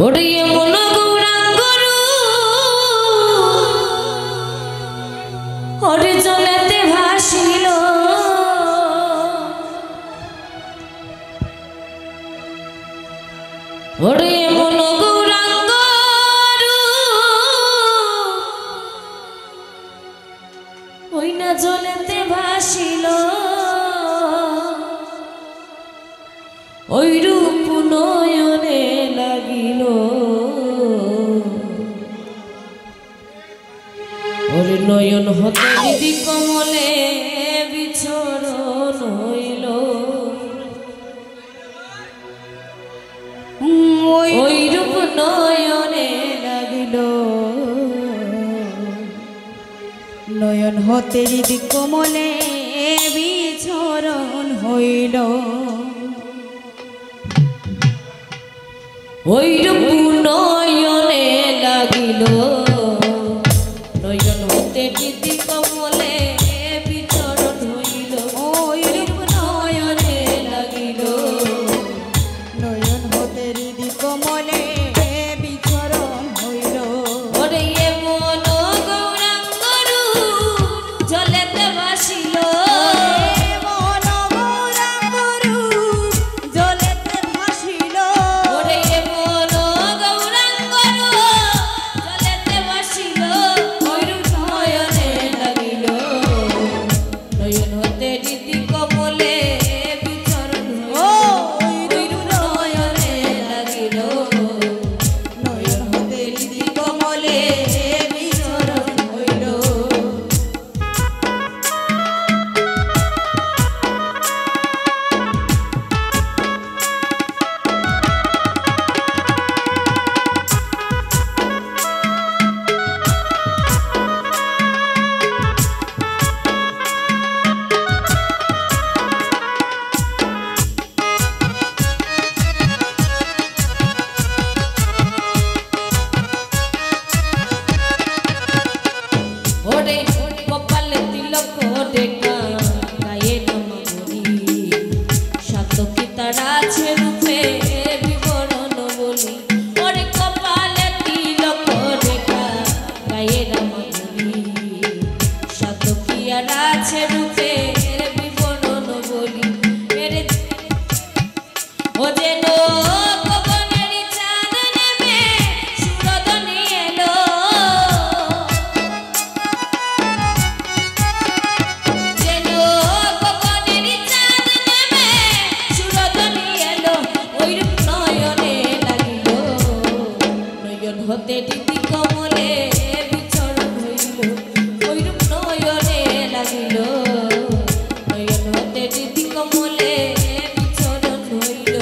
ওরে মন গৌরাঙ্গরু ওরে জলেতে ভাসিল ওরে মন গৌরাঙ্গরু ওই না জলেতে ভাসিল ওই রূপ নয়নে লাগিল ওরে নয়ন হতে দিদি কমলে বিছরণ হইল ওই রূপ নয়নে লাগিল নয়ন হতে দিদি কমলে বিছরণ হইল ওই রূপ নয়নে লাগিল নয়ন হতে দিদি কমলে বিচরণ হইল ওই রূপ নয়নে লাগিল নয়ন হতে দিদি কমলে বিচরণ হইল ওরে মন গৌরাঙ্গরু জলেতে ভাসিল মন গৌরাঙ্গরু জলেতে ভাসিল ওরে মন গৌরাঙ্গরু জলেতে ভাসিল ওই রূপ নয়নে লাগিল নয়ন হতে দিদি কমলে বিচরণ হইল ওই রূপ নয়নে লাগিল নয়ন হতে দিদি কমলে বিচরণ হইল ওরে কপালে তিলক টেকা গায়ে নমগরি শান্ত কি তারা আছে রূপে বিবরণ বলি ওরে কপালে তিলক টেকা গায়ে নমগরি শান্ত কি আর আছে রূপে বিবরণ বলি এরে ও যেন কবনের চাঁদ নেমে সুরধনী এলো যেন কবনের চাঁদ নেমে সুরধনী এলো ওই রূপ নয়নে লাগিল নয়ন হতে দিদি কমলে বিচরণ হইল ওই রূপ নয়নে লাগিল নয়ন হতে দিদি কমলে বিচরণ হইল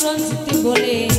রঞ্জিত বলে